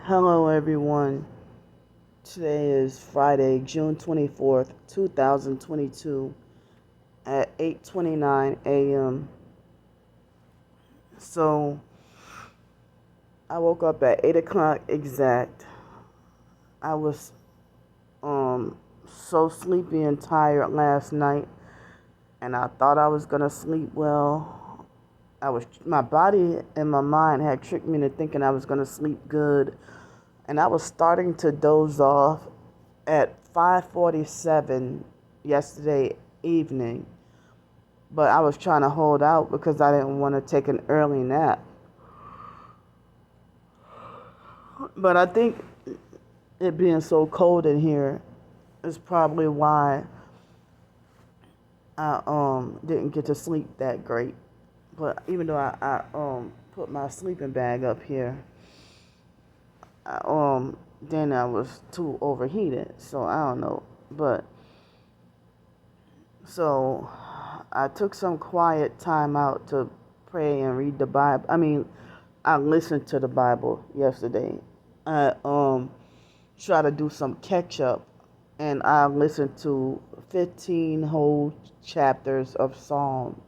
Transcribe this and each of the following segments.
Hello, everyone. Today is Friday, June 24th, 2022 at 8:29 a.m. So, I woke up at 8 o'clock exact. I was so sleepy and tired last night, and I thought I was going to sleep well. My body and my mind had tricked me into thinking I was going to sleep good, and I was starting to doze off at 5:47 yesterday evening, but I was trying to hold out because I didn't want to take an early nap. But I think it being so cold in here is probably why I didn't get to sleep that great. But even though I put my sleeping bag up here, then I was too overheated, so I don't know. But so I took some quiet time out to pray and read the Bible. I listened to the Bible yesterday. I try to do some catch up, and I listened to 15 whole chapters of Psalms.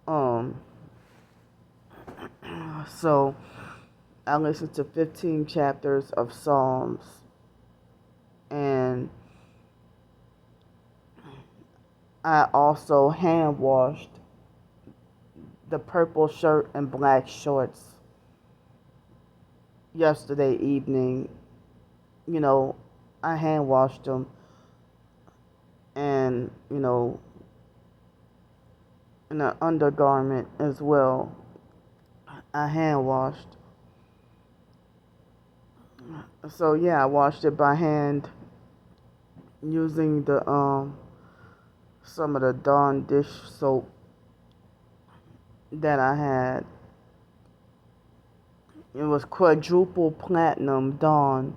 Um, so I listened to 15 chapters of Psalms, and I also hand washed the purple shirt and black shorts yesterday evening. I hand washed them, and in an undergarment as well, I hand washed. So yeah, I washed it by hand using the some of the Dawn dish soap that I had. It was quadruple platinum Dawn,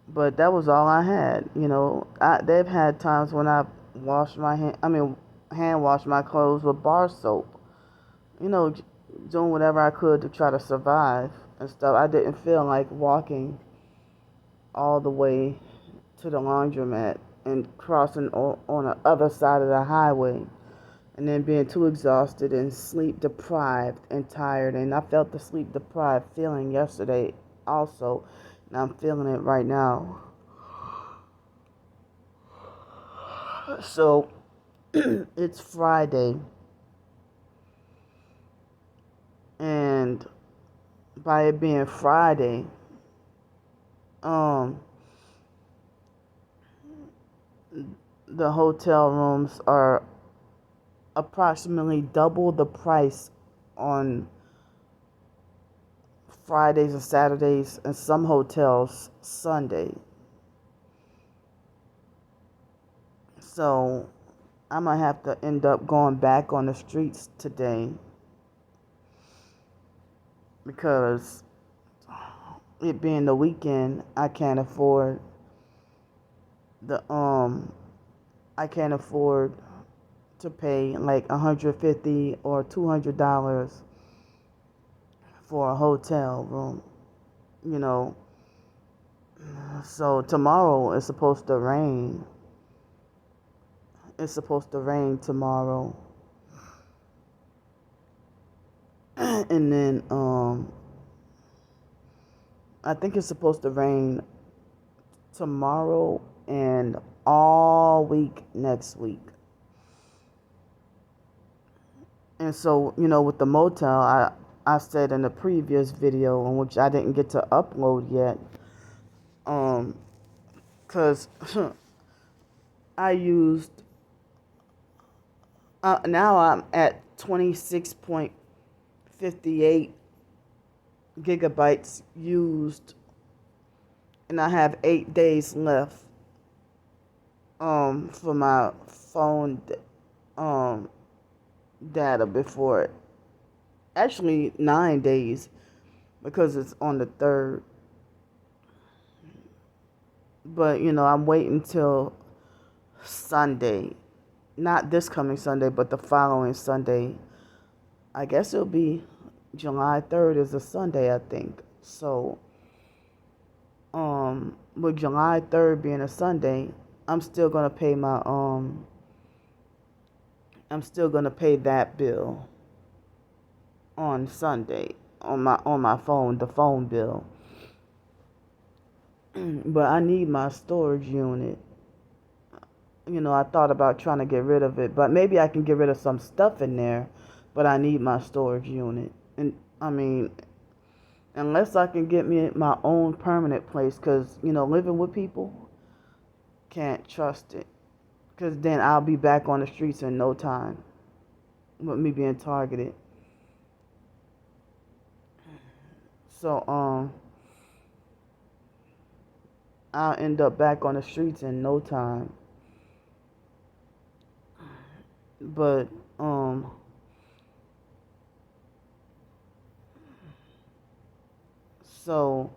but that was all I had. They've had times when I hand wash my clothes with bar soap. Doing whatever I could to try to survive and stuff. I didn't feel like walking all the way to the laundromat and crossing on the other side of the highway, and then being too exhausted and sleep deprived and tired. And I felt the sleep deprived feeling yesterday also, and I'm feeling it right now. So it's Friday, and by it being Friday, the hotel rooms are approximately double the price on Fridays and Saturdays, and some hotels Sunday. So I might have to end up going back on the streets today because it being the weekend, I can't afford to pay like $150 or $200 for a hotel room, So tomorrow it's supposed to rain. It's supposed to rain tomorrow. And then I think it's supposed to rain tomorrow and all week next week. And so, with the motel, I said in the previous video, in which I didn't get to upload yet, because I used, now I'm at 26.58 gigabytes used, and I have 8 days left for my phone data before it. Actually 9 days, because it's on the 3rd. But I'm waiting till Sunday, not this coming Sunday, but the following Sunday. I guess it'll be July 3rd is a Sunday, I think. So, with July 3rd being a Sunday, I'm still gonna pay my I'm still gonna pay that bill on Sunday on my phone, the phone bill. But I need my storage unit. I thought about trying to get rid of it, but maybe I can get rid of some stuff in there, but I need my storage unit. And I mean, unless I can get me my own permanent place, because, living with people, can't trust it. Because then I'll be back on the streets in no time with me being targeted. So, I'll end up back on the streets in no time. But, so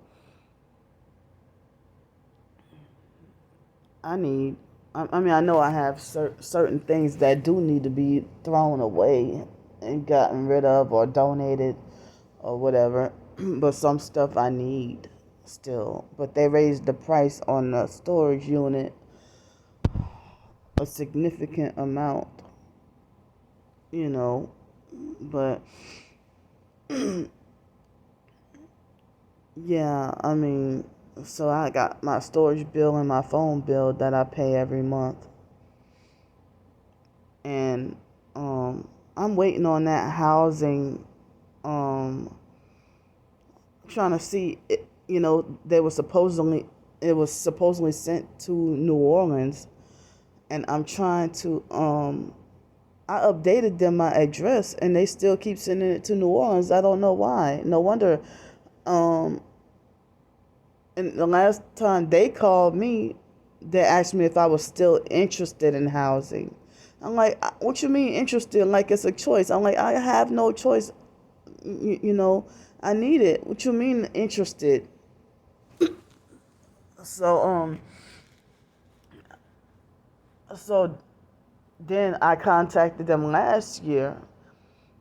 I need, I mean, I know I have certain things that do need to be thrown away and gotten rid of or donated or whatever, but some stuff I need still. But they raised the price on the storage unit a significant amount, you know, but yeah, I mean, so I got my storage bill and my phone bill that I pay every month. And I'm waiting on that housing, um, trying to see, they were supposedly, it was supposedly sent to New Orleans, and I'm trying to, I updated them my address, and they still keep sending it to New Orleans. I don't know why. No wonder. Um, and the last time they called me, they asked me if I was still interested in housing. I'm like, what you mean interested? Like it's a choice. I'm like, I have no choice. You know, I need it. What you mean interested? So so then I contacted them last year.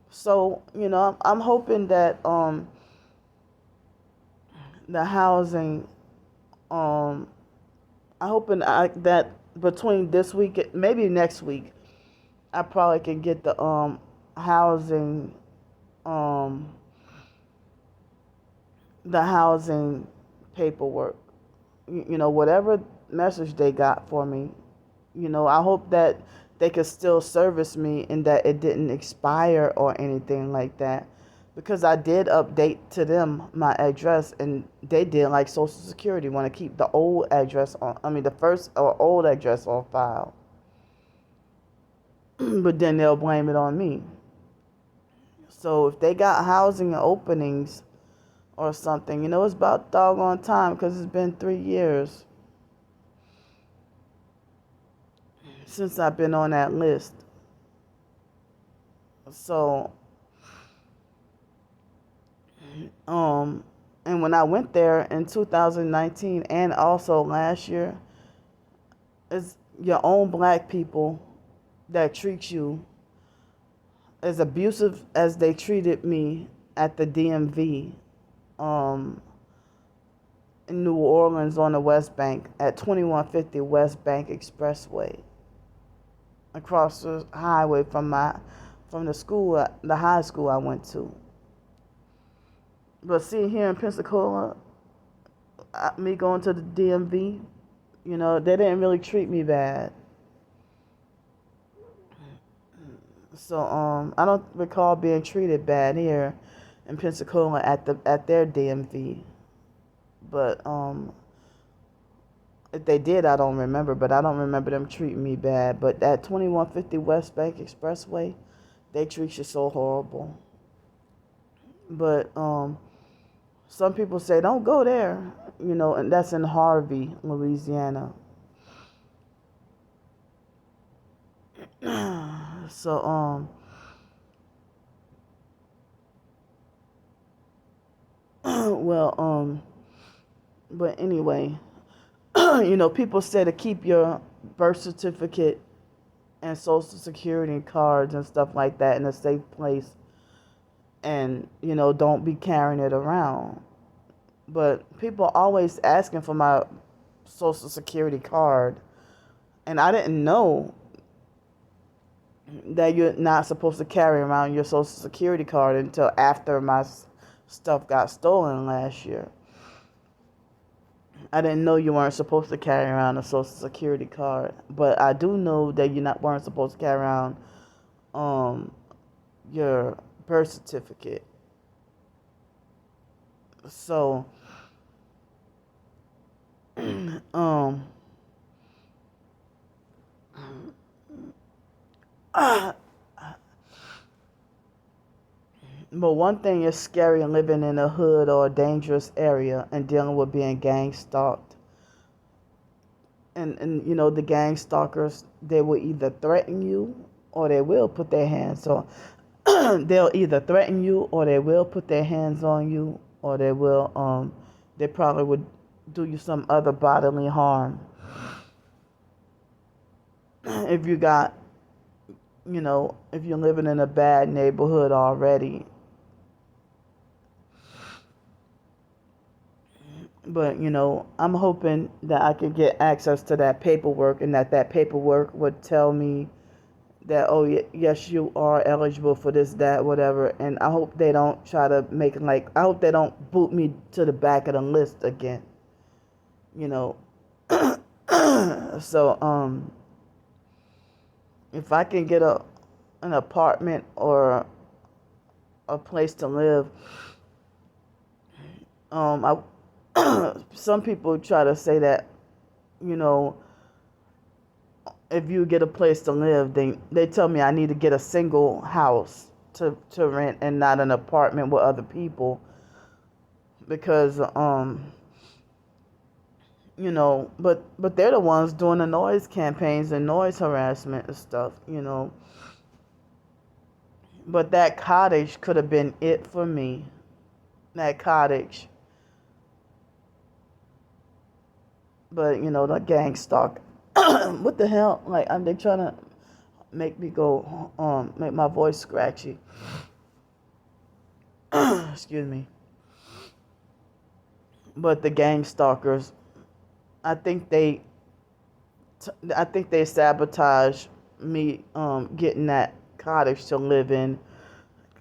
So I'm hoping that the housing, um, I hoping that between this week, maybe next week, I probably can get the housing, um, the housing paperwork. Whatever message they got for me. I hope that they could still service me and that it didn't expire or anything like that. Because I did update to them my address, and they did, like Social Security want to keep the old address on, I mean the first or old address on file. But then they'll blame it on me. So if they got housing openings or something, it's about doggone time, because it's been 3 years since I've been on that list. So, and when I went there in 2019 and also last year, it's your own black people that treat you as abusive as they treated me at the DMV, um, in New Orleans on the West Bank at 2150 West Bank Expressway, across the highway from the high school I went to. But see, here in Pensacola, me going to the DMV, they didn't really treat me bad. So I don't recall being treated bad here in Pensacola at their DMV. But if they did, I don't remember. But I don't remember them treating me bad. But at 2150 West Bank Expressway, they treat you so horrible. But some people say don't go there, and that's in Harvey, Louisiana. So well but anyway, people say to keep your birth certificate and social security cards and stuff like that in a safe place. and don't be carrying it around. But people always asking for my social security card, and I didn't know that you're not supposed to carry around your social security card until after my stuff got stolen last year. I didn't know you weren't supposed to carry around a social security card, but I do know that you not weren't supposed to carry around um your birth certificate. So um but one thing is scary living in a hood or a dangerous area and dealing with being gang stalked. And the gang stalkers, they will either threaten you or they will put their hands on they'll either threaten you or they will put their hands on you, or they probably would do you some other bodily harm. If you got if you're living in a bad neighborhood already. But I'm hoping that I could get access to that paperwork, and that paperwork would tell me that, oh, yes, you are eligible for this, that, whatever. And I hope they don't try to make it like, I hope they don't boot me to the back of the list again. So if I can get an apartment or a place to live, I some people try to say that, you know, if you get a place to live, they tell me I need to get a single house to rent and not an apartment with other people, because but they're the ones doing the noise campaigns and noise harassment and stuff. But that cottage could have been it for me. That cottage. But the gang stalk. What the hell? Like, they trying to make me go, make my voice scratchy. Excuse me. But the gang stalkers, I think they sabotage me getting that cottage to live in,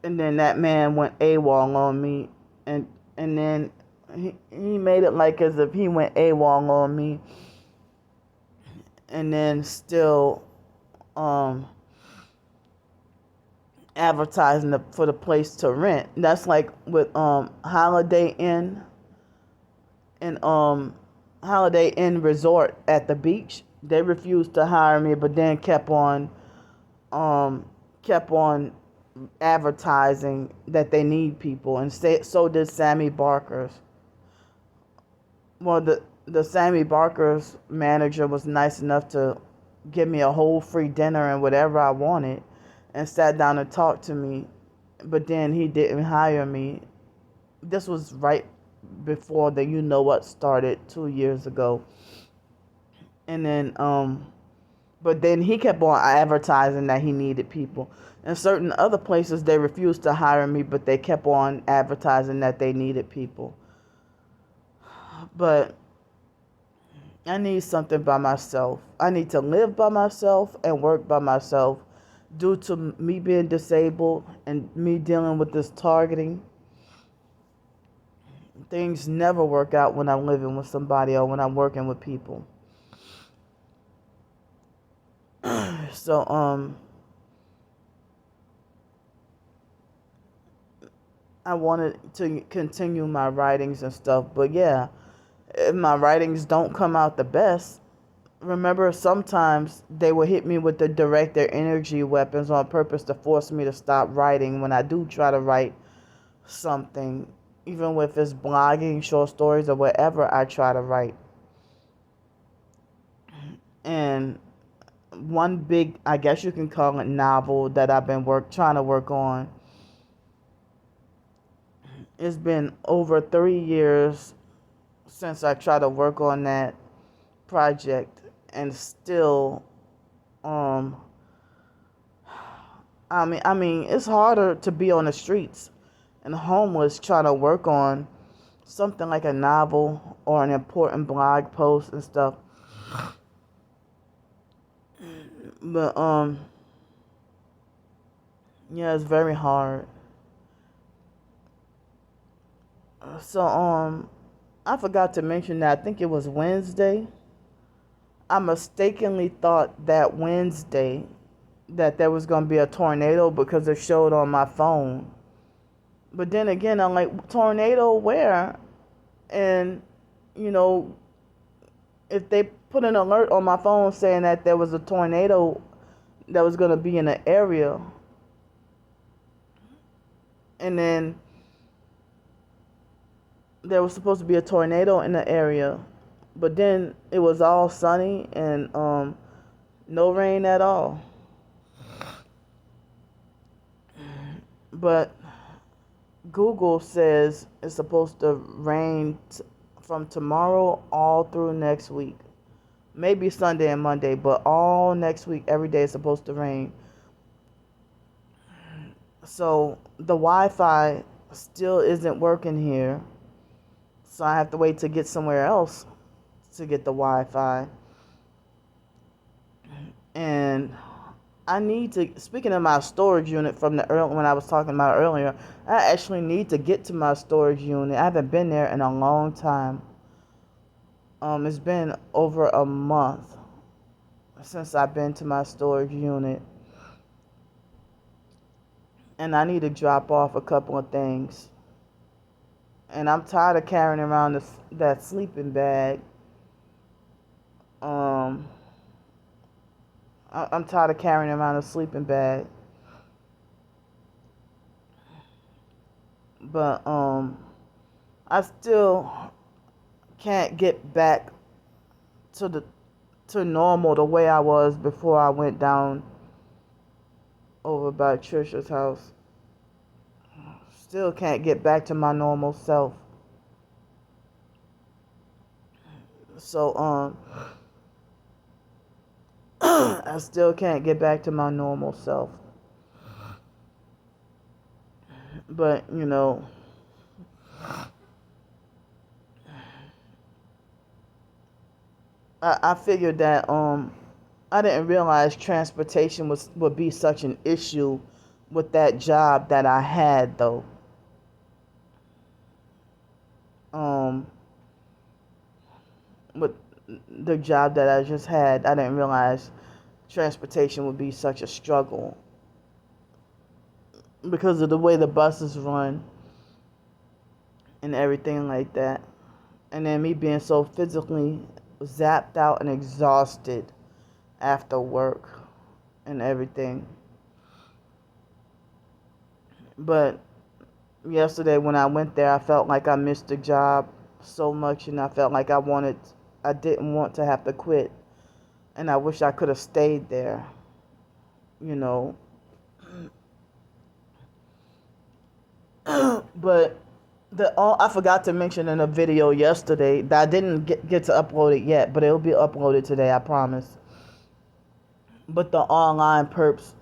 and then that man went AWOL on me, and then he made it like as if he went AWOL on me, and then still advertising for the place to rent. That's like with Holiday Inn and Holiday Inn Resort at the beach. They refused to hire me, but then kept on advertising that they need people, and so did Sammy Barker's. Well, the Sammy Barker's manager was nice enough to give me a whole free dinner and whatever I wanted, and sat down and talked to me, but then he didn't hire me. This was right before the what started 2 years ago. And then but then he kept on advertising that he needed people. In certain other places, they refused to hire me, but they kept on advertising that they needed people. But I need something by myself. I need to live by myself and work by myself. Due to me being disabled and me dealing with this targeting, things never work out when I'm living with somebody or when I'm working with people. So I wanted to continue my writings and stuff, but yeah, if my writings don't come out the best, remember, sometimes they will hit me with the director energy weapons on purpose to force me to stop writing when I do try to write something, even if it's blogging, short stories, or whatever I try to write. And one big, I guess you can call it, novel that I've been trying to work on. It's been over 3 years since I tried to work on that project, and still, I mean, it's harder to be on the streets and homeless trying to work on something like a novel or an important blog post and stuff. But yeah, it's very hard. So I forgot to mention that I think it was Wednesday. I mistakenly thought that Wednesday that there was going to be a tornado because it showed on my phone. But then again, I'm like, tornado where? And, you know, if they put an alert on my phone saying that there was a tornado that was going to be in an area, and then there was supposed to be a tornado in the area, but then it was all sunny and no rain at all. But Google says it's supposed to rain from tomorrow all through next week. Maybe Sunday and Monday, but all next week, every day is supposed to rain. So the Wi-Fi still isn't working here. So I have to wait to get somewhere else to get the Wi-Fi. And I need to, speaking of my storage unit from the when I was talking about earlier, I actually need to get to my storage unit. I haven't been there in a long time. It's been over a month since I've been to my storage unit. And I need to drop off a couple of things. And I'm tired of carrying around that sleeping bag. I'm tired of carrying around a sleeping bag. But I still can't get back to normal the way I was before I went down over by Trisha's house. Still can't get back to my normal self. So I still can't get back to my normal self. But, you know, I figured that I didn't realize transportation would be such an issue with that job that I had, though. With the job that I just had, I didn't realize transportation would be such a struggle because of the way the buses run and everything like that. And then me being so physically zapped out and exhausted after work and everything. But yesterday when I went there, I felt like I missed the job so much, and I felt like I didn't want to have to quit, and I wish I could have stayed there, you know. But I forgot to mention in a video yesterday that I didn't get to upload it yet, but it'll be uploaded today, I promise. But the online perps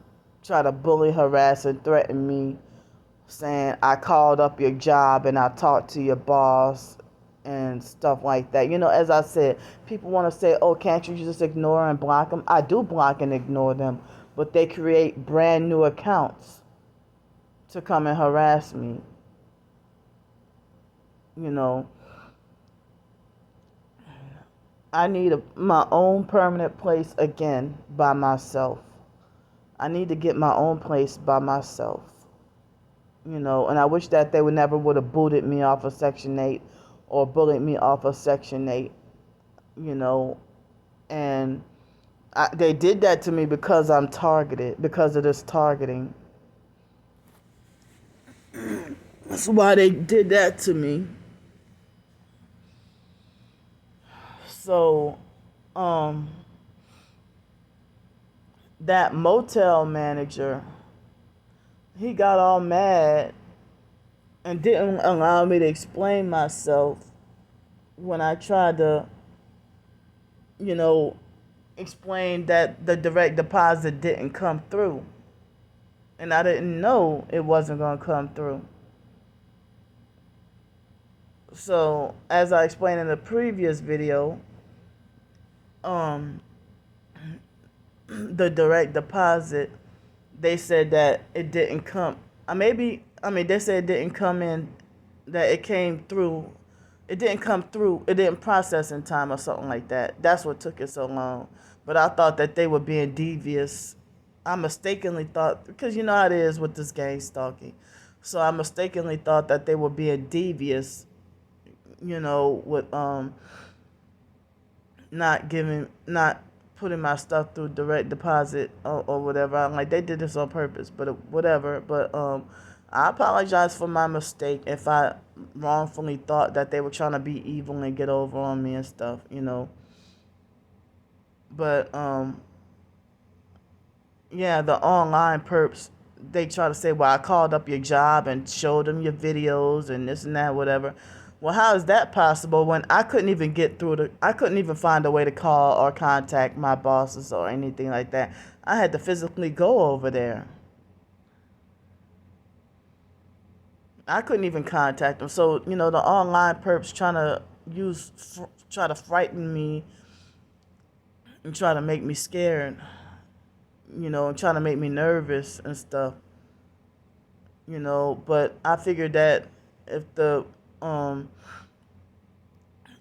try to bully, harass, and threaten me, saying I called up your job and I talked to your boss and stuff like that. You know, as I said, people want to say, oh, can't you just ignore and block them? I do block and ignore them, but they create brand new accounts to come and harass me. You know, I need my own permanent place again by myself. I need to get my own place by myself. You know, and I wish that they would have booted me off of Section 8 or bullied me off of Section 8, you know. And they did that to me because I'm targeted, because of this targeting. That's why they did that to me. So, that motel manager, he got all mad and didn't allow me to explain myself when I tried to, you know, explain that the direct deposit didn't come through. And I didn't know it wasn't going to come through. So, as I explained in the previous video, um, the direct deposit, they said that it didn't come. They said it didn't come in, that it came through. It didn't come through. It didn't process in time or something like that. That's what took it so long. But I thought that they were being devious. I mistakenly thought, because you know how it is with this gang stalking. So I mistakenly thought that they were being devious, with not putting my stuff through direct deposit or whatever. I'm like, they did this on purpose, but whatever. But I apologize for my mistake if I wrongfully thought that they were trying to be evil and get over on me and stuff. But yeah, the online perps, they try to say, well, I called up your job and showed them your videos and this and that, whatever. Well, how is that possible when I couldn't even I couldn't even find a way to call or contact my bosses or anything like that. I had to physically go over there. I couldn't even contact them. So, the online perps try to frighten me and try to make me scared, and try to make me nervous and stuff, but I figured that if the um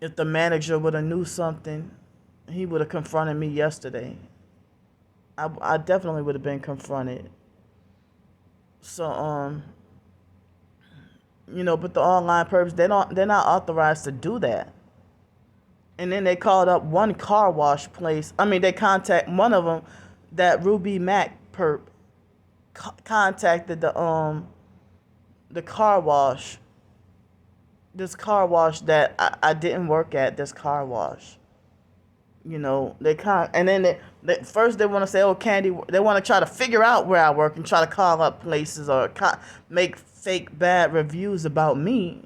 if the manager would have knew something, he would have confronted me yesterday. I definitely would have been confronted. So but the online perps, they're not authorized to do that. And then they called up one car wash place. They contact one of them, that Ruby Mac perp contacted the car wash. This car wash that I didn't work at. This car wash. And then first they want to say, oh, Candy. They want to try to figure out where I work and try to call up places or make fake bad reviews about me.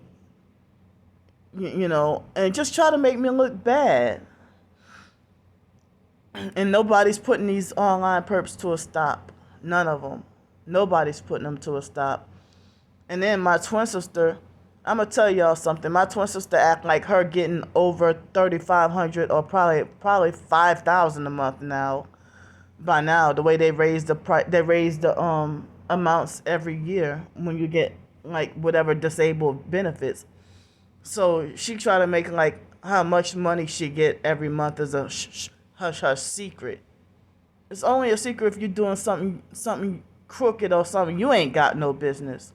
And just try to make me look bad. And nobody's putting these online perps to a stop. None of them. Nobody's putting them to a stop. And then my twin sister, I'm gonna tell y'all something. My twin sister act like her getting over 3,500 or probably 5,000 a month now. By now, the way they raise the amounts every year when you get like whatever disabled benefits. So she try to make like how much money she get every month as a hush hush secret. It's only a secret if you're doing something crooked or something you ain't got no business.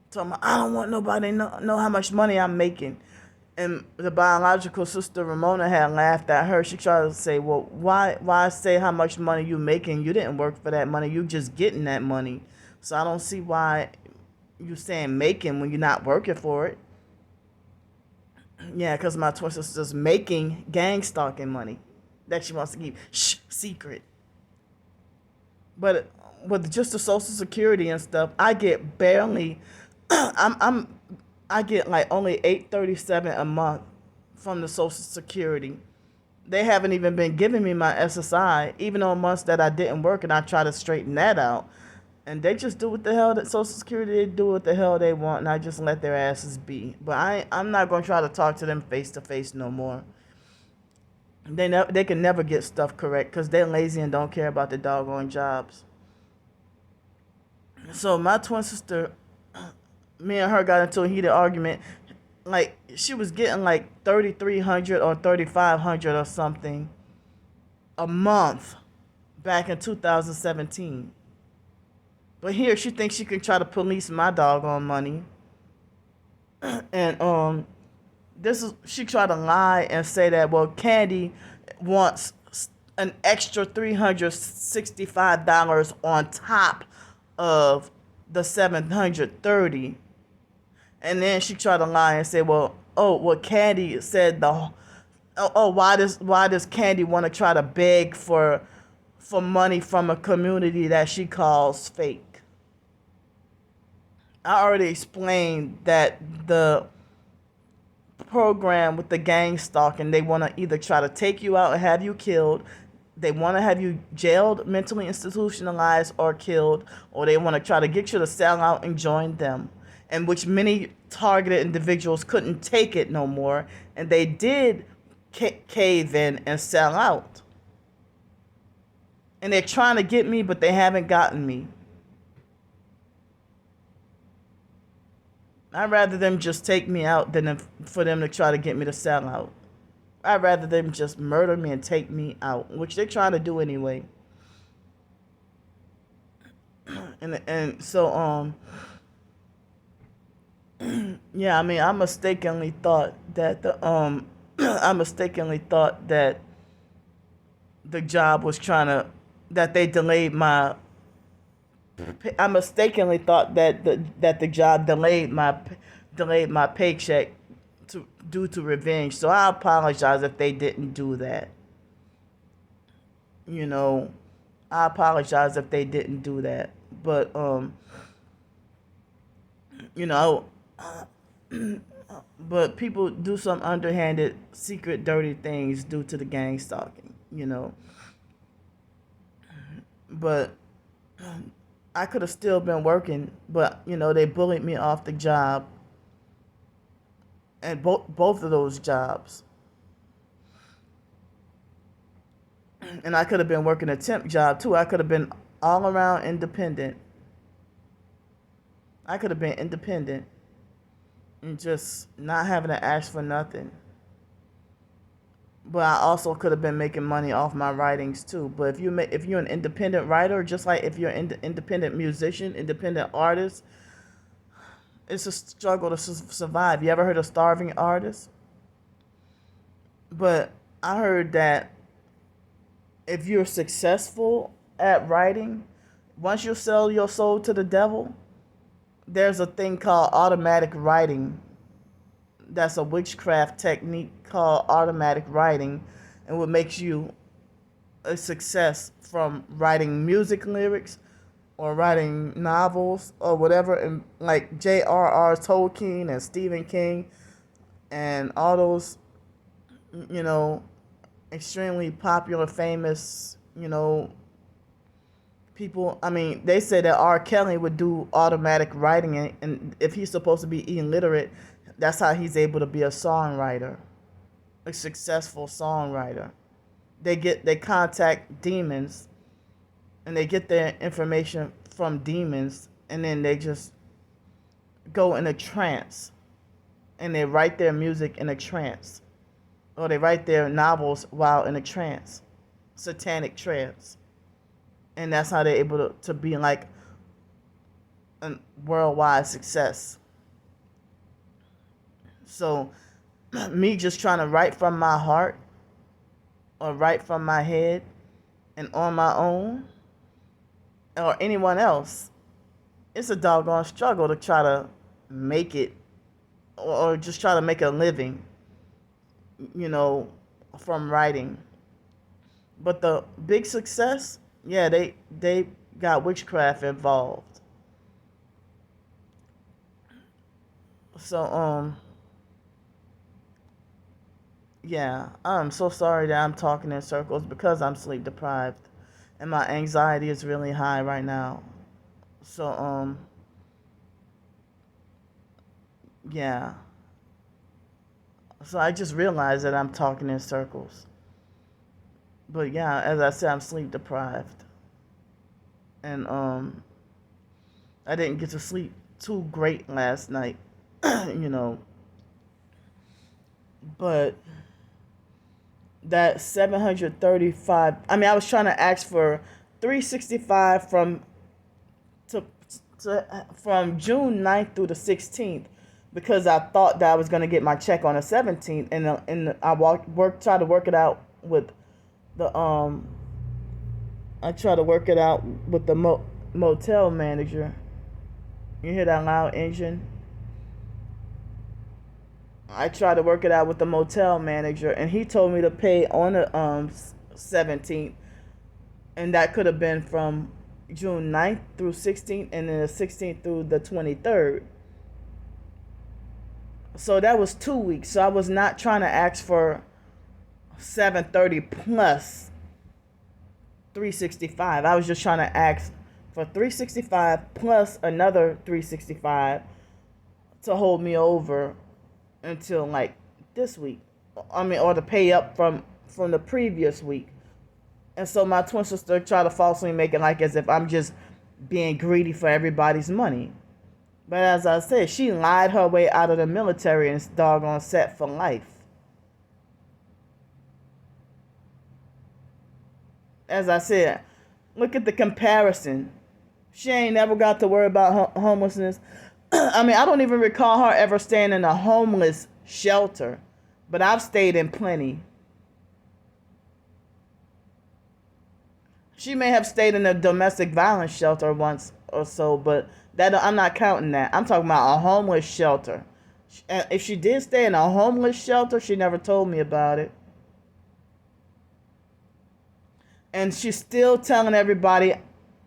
So I don't want nobody to know how much money I'm making. And the biological sister Ramona had laughed at her. She tried to say, well, why say how much money you making? You didn't work for that money. You just getting that money. So I don't see why you saying making when you're not working for it. Yeah, because my twin sister's making gang stalking money that she wants to keep secret. But with just the Social Security and stuff, I get barely. I get like only $837 a month from the Social Security. They haven't even been giving me my SSI, even on months that I didn't work, and I try to straighten that out. And they just do what the hell that Social Security, they do what the hell they want, and I just let their asses be. But I'm not gonna try to talk to them face to face no more. They can never get stuff correct because they're lazy and don't care about the doggone jobs. So my twin sister, me and her got into a heated argument. Like she was getting like 3,300 or 3,500 or something a month back in 2017. But here she thinks she can try to police my doggone money. And she tried to lie and say that, well, Candy wants an extra $365 on top of the $730. And then she tried to lie and say, well, Candy said why does Candy want to try to beg for money from a community that she calls fake? I already explained that the program with the gang stalking, they want to either try to take you out and have you killed, they want to have you jailed, mentally institutionalized, or killed, or they want to try to get you to sell out and join them. and which many targeted individuals couldn't take it no more, and they did cave in and sell out. And they're trying to get me, but they haven't gotten me. I'd rather them just take me out than for them to try to get me to sell out. I'd rather them just murder me and take me out, which they're trying to do anyway. And so yeah, I mean, I mistakenly thought that the job was trying to, that they delayed my. I mistakenly thought that the job delayed my paycheck due to revenge. So I apologize if they didn't do that. You know, I apologize if they didn't do that. But you know, but people do some underhanded, secret, dirty things due to the gang stalking. But I could have still been working, but they bullied me off the job, and both of those jobs. And I could have been working a temp job too. I could have been all around independent. I could have been independent and just not having to ask for nothing. But I also could have been making money off my writings too. But if you're an independent writer, just like if you're an independent musician, independent artist, it's a struggle to survive. You ever heard of starving artists? But I heard that if you're successful at writing, once you sell your soul to the devil, there's a thing called automatic writing. That's a witchcraft technique called automatic writing, and what makes you a success from writing music lyrics or writing novels or whatever, and like J.R.R. Tolkien and Stephen King and all those, extremely popular, famous, people. I mean, they say that R. Kelly would do automatic writing, and if he's supposed to be illiterate, that's how he's able to be a songwriter, a successful songwriter. They contact demons, and they get their information from demons, and then they just go in a trance, and they write their music in a trance, or they write their novels while in a trance, satanic trance. And that's how they're able to be like a worldwide success. So me just trying to write from my heart or write from my head and on my own, or anyone else, it's a doggone struggle to try to make it, or just try to make a living, from writing. But the big success, yeah, they got witchcraft involved. So yeah, I'm so sorry that I'm talking in circles because I'm sleep deprived and my anxiety is really high right now. So yeah. So I just realized that I'm talking in circles. But yeah, as I said, I'm sleep deprived. And I didn't get to sleep too great last night, But that 735, I mean, I was trying to ask for 365 from June 9th through the 16th, because I thought that I was going to get my check on the 17th, and I tried to work it out with the I tried to work it out with the motel manager. You hear that loud engine? I tried to work it out with the motel manager, and he told me to pay on the 17th, and that could have been from June 9th through 16th, and then the 16th through the 23rd. So that was 2 weeks. So I was not trying to ask for 730 plus 365. I was just trying to ask for 365 plus another 365 to hold me over until like this week. I mean, or to pay up from the previous week. And so my twin sister tried to falsely make it like as if I'm just being greedy for everybody's money. But as I said, she lied her way out of the military and is doggone set for life. As I said, look at the comparison. She ain't never got to worry about homelessness. I mean, I don't even recall her ever staying in a homeless shelter, but I've stayed in plenty. She may have stayed in a domestic violence shelter once or so, but that I'm not counting that. I'm talking about a homeless shelter. If she did stay in a homeless shelter, she never told me about it. And she's still telling everybody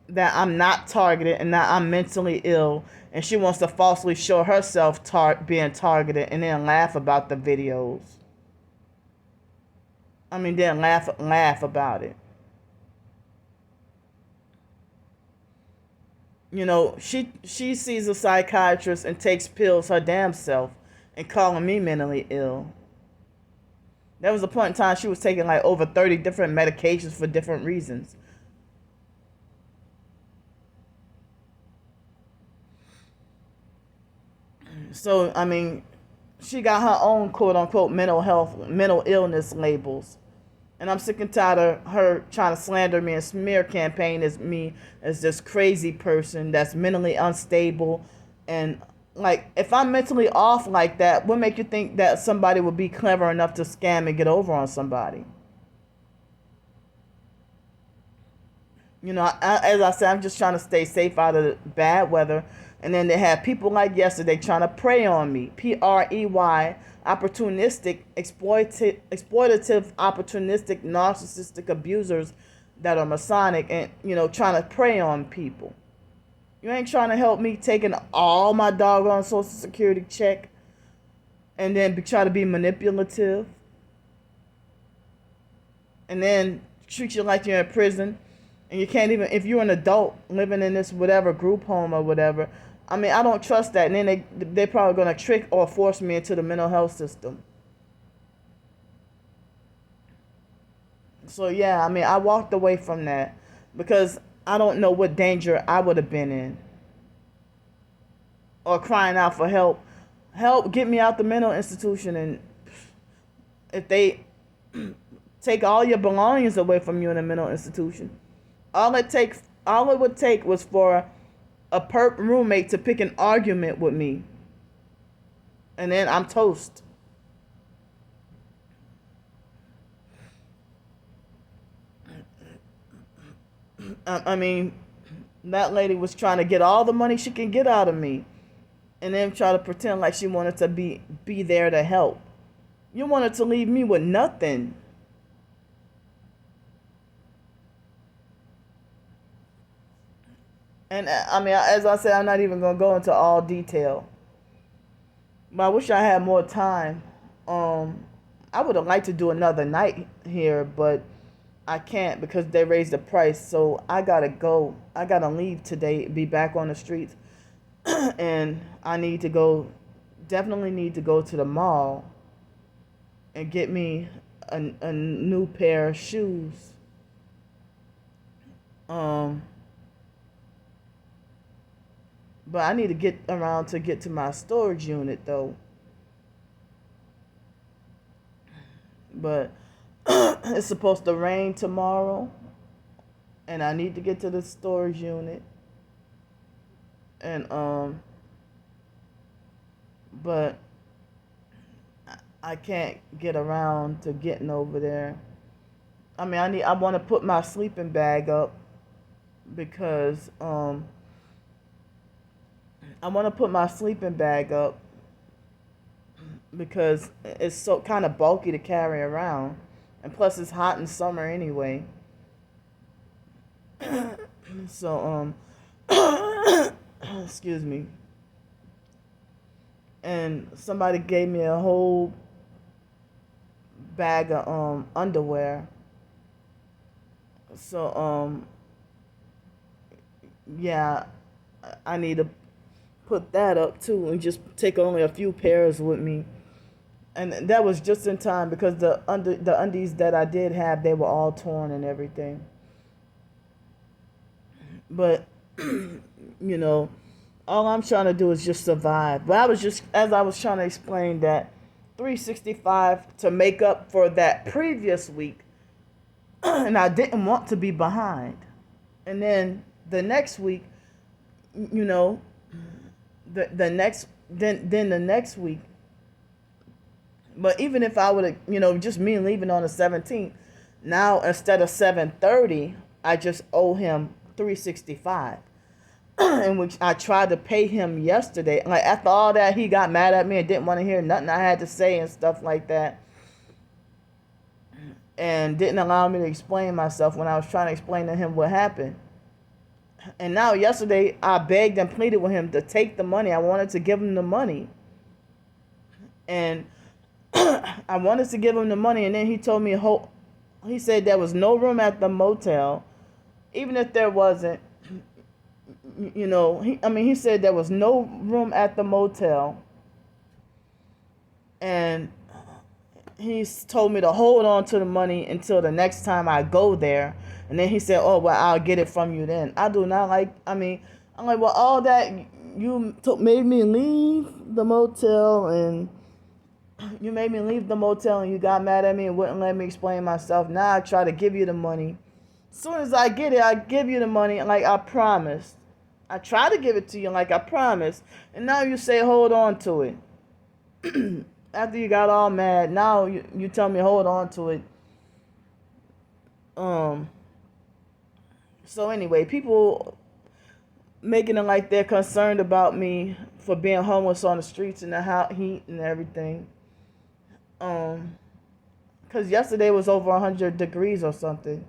that I'm not targeted and that I'm mentally ill, and she wants to falsely show herself being targeted and then laugh about the videos. I mean, then laugh about it. You know, she sees a psychiatrist and takes pills her damn self and calling me mentally ill. There was a point in time she was taking like over 30 different medications for different reasons. So, I mean, she got her own quote unquote mental illness labels. And I'm sick and tired of her trying to slander me and smear campaign as me as this crazy person that's mentally unstable. And like, if I'm mentally off like that, what make you think that somebody would be clever enough to scam and get over on somebody? You know, as I said, I'm just trying to stay safe out of the bad weather. And then they have people like yesterday trying to prey on me. PREY, opportunistic, exploitative, opportunistic, narcissistic abusers that are Masonic and, you know, trying to prey on people. You ain't trying to help me taking all my doggone Social Security check and then try to be manipulative. And then treat you like you're in prison. And you can't even, if you're an adult living in this whatever group home or whatever, I mean, I don't trust that. And then they're probably going to trick or force me into the mental health system. So, yeah, I mean, I walked away from that because I don't know what danger I would have been in. Or crying out for help. Help, get me out the mental institution. And if they take all your belongings away from you in a mental institution, all it would take was for a perp roommate to pick an argument with me, and then I'm toast. I mean, that lady was trying to get all the money she can get out of me, and then try to pretend like she wanted to be there to help. You wanted to leave me with nothing. And I mean, as I said, I'm not even going to go into all detail. But I wish I had more time. I would have liked to do another night here, but I can't because they raised the price. So I got to go. I got to leave today, be back on the streets. And I need to go, definitely need to go to the mall and get me a new pair of shoes. But I need to get around to get to my storage unit though. But it's supposed to rain tomorrow, and I need to get to the storage unit. And but I can't get around to getting over there. I mean, I want to put my sleeping bag up because I want to put my sleeping bag up because it's so kind of bulky to carry around, and plus it's hot in summer anyway. So excuse me. And somebody gave me a whole bag of underwear. So yeah, I need to put that up too and just take only a few pairs with me. And that was just in time because the undies that I did have, they were all torn and everything. But you know, all I'm trying to do is just survive. But I was just, as I was trying to explain, that 365 to make up for that previous week, and I didn't want to be behind. And then the next week, you know, the next week. But even if I would have, just me leaving on the 17th, now instead of 730, I just owe him 365. In which I tried to pay him yesterday. Like after all that, he got mad at me and didn't want to hear nothing I had to say and stuff like that. And didn't allow me to explain myself when I was trying to explain to him what happened. And now yesterday, I begged and pleaded with him to take the money. I wanted to give him the money. And I wanted to give him the money, and then he told me, he said there was no room at the motel. Even if there wasn't, he said there was no room at the motel. And he's told me to hold on to the money until the next time I go there. And then he said, oh, well, I'll get it from you then. I do not like, I'm like, well, all that, you made me leave the motel, and you made me leave the motel, and you got mad at me and wouldn't let me explain myself. Now I try to give you the money. As soon as I get it, I give you the money like I promised. I try to give it to you like I promised. And now you say hold on to it. After you got all mad, now you tell me hold on to it. So anyway, people making it like they're concerned about me for being homeless on the streets in the hot heat and everything. Because yesterday was over 100 degrees or something.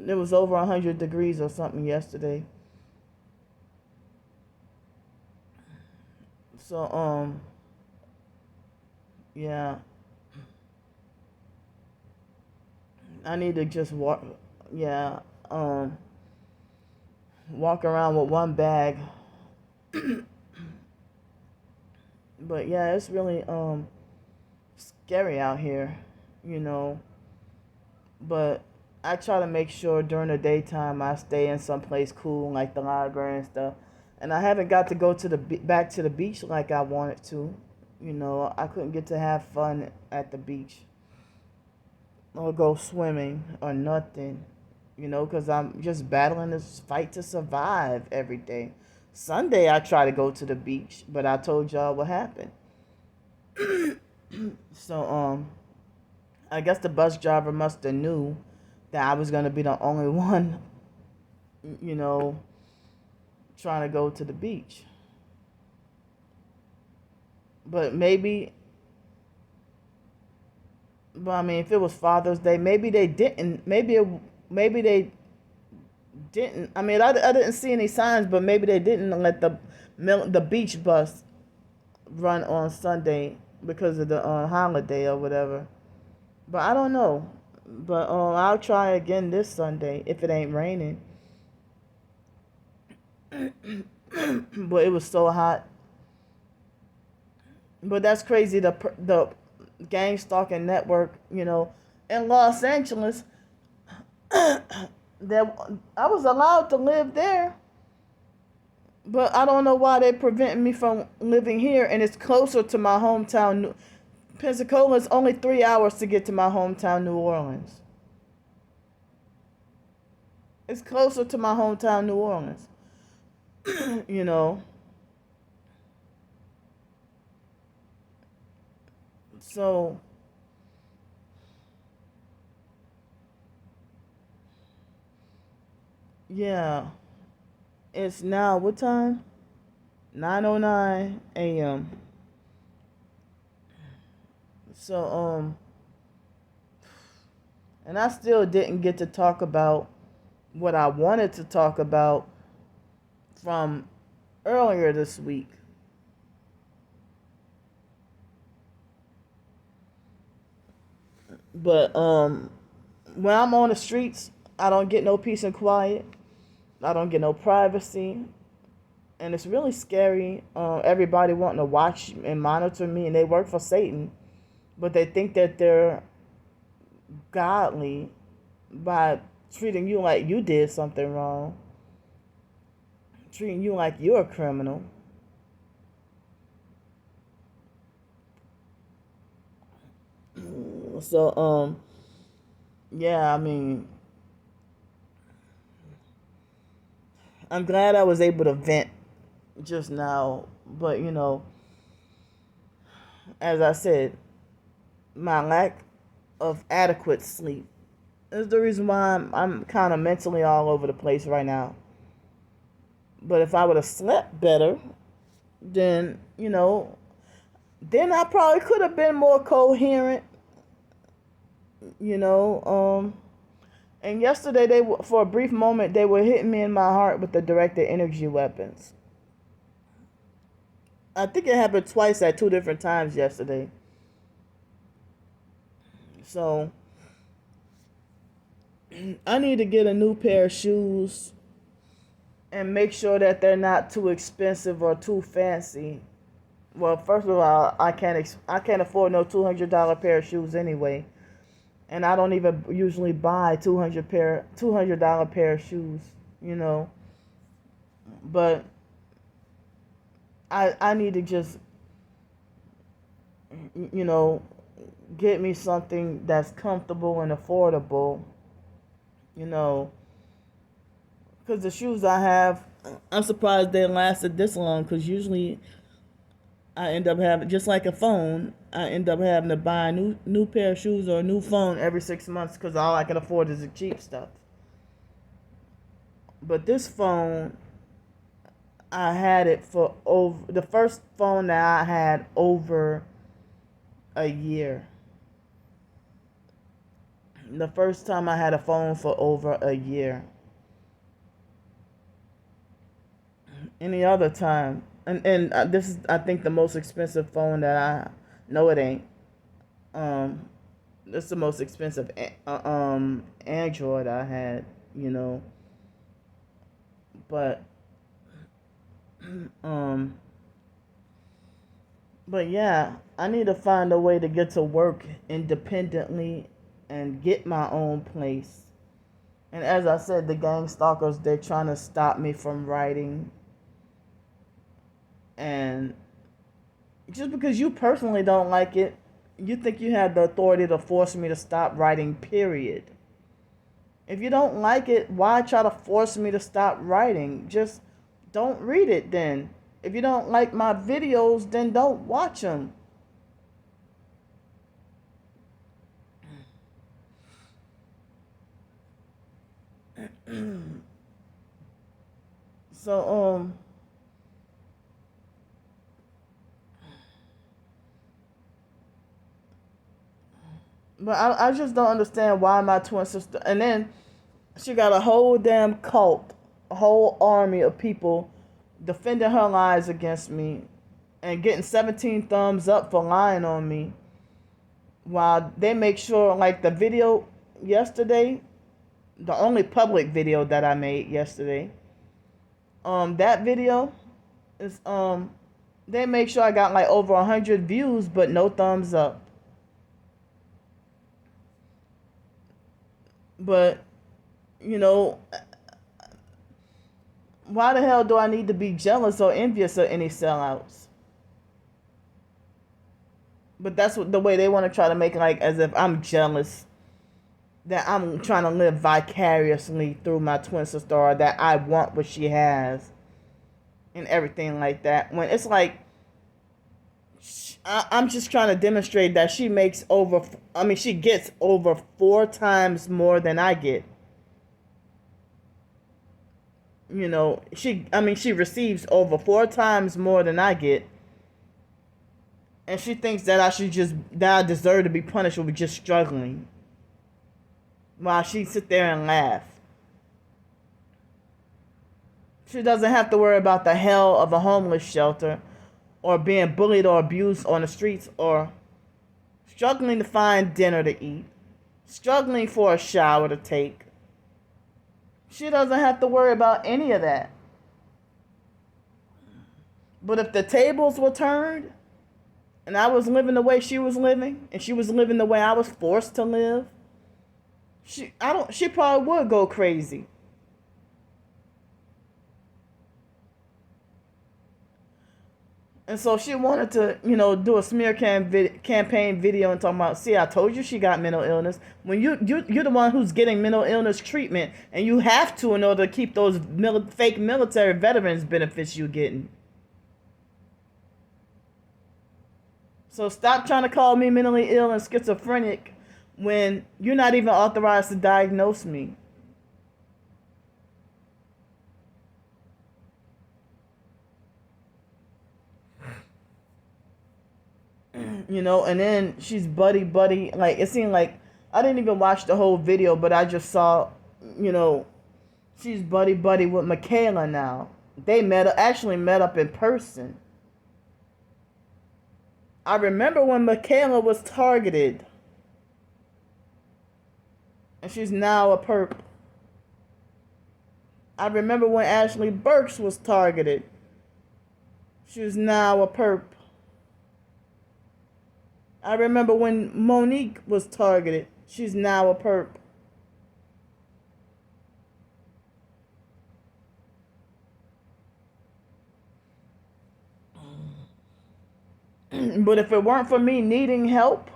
It was over 100 degrees or something yesterday. So, yeah. I need to just walk around with one bag. But yeah, it's really scary out here, But I try to make sure during the daytime I stay in some place cool, like the library and stuff. And I haven't got to go to back to the beach like I wanted to. I couldn't get to have fun at the beach or go swimming or nothing, because I'm just battling this fight to survive every day. Sunday I try to go to the beach, but I told y'all what happened. So I guess the bus driver must have knew that I was gonna be the only one, trying to go to the beach. But if it was Father's Day, maybe they didn't. Maybe they didn't. I didn't see any signs, but maybe they didn't let the beach bus run on Sunday because of the holiday or whatever. But I don't know. But I'll try again this Sunday if it ain't raining. But it was so hot. But that's crazy. The gang stalking network, in Los Angeles. That I was allowed to live there, but I don't know why they preventing me from living here, and it's closer to my hometown. Pensacola is only 3 hours to get to my hometown, New Orleans. It's closer to my hometown, New Orleans. So yeah, it's now what time? 9:09 a.m. So and I still didn't get to talk about what I wanted to talk about from earlier this week. But when I'm on the streets, I don't get no peace and quiet. I don't get no privacy. And it's really scary. Everybody wanting to watch and monitor me, and they work for Satan, but they think that they're godly by treating you like you did something wrong, treating you like you're a criminal. So, yeah, I mean, I'm glad I was able to vent just now, but as I said, my lack of adequate sleep is the reason why I'm kind of mentally all over the place right now. But if I would have slept better, then then I probably could have been more coherent. you know and yesterday, for a brief moment, they were hitting me in my heart with the directed energy weapons. I think it happened twice at two different times yesterday. So I need to get a new pair of shoes and make sure that they're not too expensive or too fancy. Well, first of all, I can't afford no $200 pair of shoes anyway, and I don't even usually buy $200 pair of shoes. But I need to just get me something that's comfortable and affordable. Because the shoes I have, I'm surprised they lasted this long. Because usually I end up having, just like a phone, I end up having to buy a new pair of shoes or a new phone every 6 months because all I can afford is the cheap stuff. But this phone, I had it for over, the first phone that I had, over a year. The first time I had a phone for over a year. Any other time, and this is, I think, the most expensive phone that I know. It ain't. This is the most expensive Android I had. But but yeah, I need to find a way to get to work independently and get my own place. And as I said, the gang stalkers, they're trying to stop me from writing. And just because you personally don't like it, you think you have the authority to force me to stop writing, period. If you don't like it, why try to force me to stop writing? Just don't read it then. If you don't like my videos, then don't watch them. So, but I just don't understand why my twin sister, and then she got a whole damn cult, a whole army of people defending her lies against me and getting 17 thumbs up for lying on me, while they make sure, like the video yesterday, the only public video that I made yesterday, that video is, they make sure I got like over 100 views but no thumbs up. But why the hell do I need to be jealous or envious of any sellouts? But that's the way they want to try to make it, like as if I'm jealous, that I'm trying to live vicariously through my twin sister, or that I want what she has and everything like that. When it's like, I'm just trying to demonstrate that she gets over 4 times more than I get. She receives over 4 times more than I get. And she thinks that I deserve to be punished with just struggling. While she sit there and laugh. She doesn't have to worry about the hell of a homeless shelter, or being bullied or abused on the streets, or struggling to find dinner to eat, struggling for a shower to take, She doesn't have to worry about any of that. But if the tables were turned and I was living the way she was living and she was living the way I was forced to live, she probably would go crazy. And so she wanted to, do a smear campaign video and talking about, see, I told you she got mental illness. When you're the one who's getting mental illness treatment, and you have to in order to keep those fake military veterans benefits you're getting. So stop trying to call me mentally ill and schizophrenic when you're not even authorized to diagnose me. And then she's buddy. Like, it seemed like I didn't even watch the whole video, but I just saw, she's buddy with Michaela now. They actually met up in person. I remember when Michaela was targeted, and she's now a perp. I remember when Ashley Burks was targeted. She's now a perp. I remember when Monique was targeted. She's now a perp. But if it weren't for me needing help,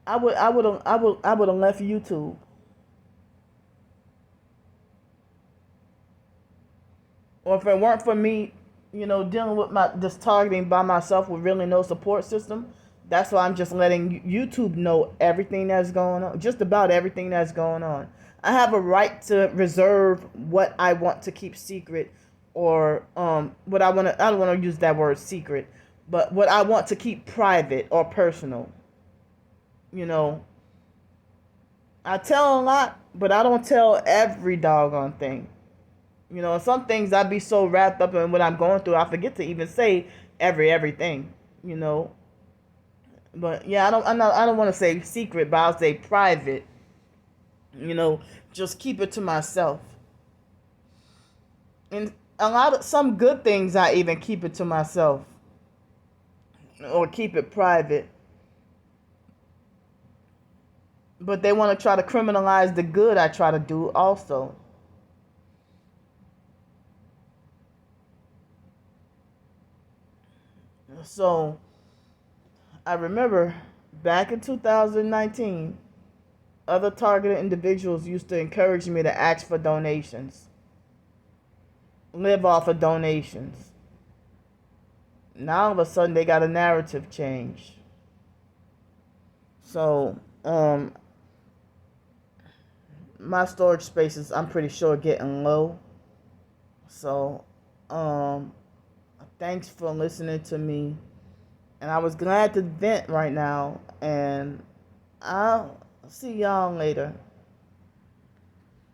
I would have left YouTube. Or if it weren't for me, dealing with this targeting by myself with really no support system, that's why I'm just letting YouTube know everything that's going on, just about everything that's going on. I have a right to reserve what I want to keep secret, or what I don't want to use that word secret, but what I want to keep private or personal. I tell a lot, but I don't tell every doggone thing. Some things I'd be so wrapped up in what I'm going through, I forget to even say everything. But yeah, I don't want to say secret, but I'll say private. Just keep it to myself. And some good things I even keep it to myself, or keep it private. But they want to try to criminalize the good I try to do also. So I remember back in 2019, other targeted individuals used to encourage me to ask for donations, live off of donations. Now all of a sudden they got a narrative change. So my storage spaces, I'm pretty sure, getting low. So thanks for listening to me. And I was glad to vent right now. And I'll see y'all later.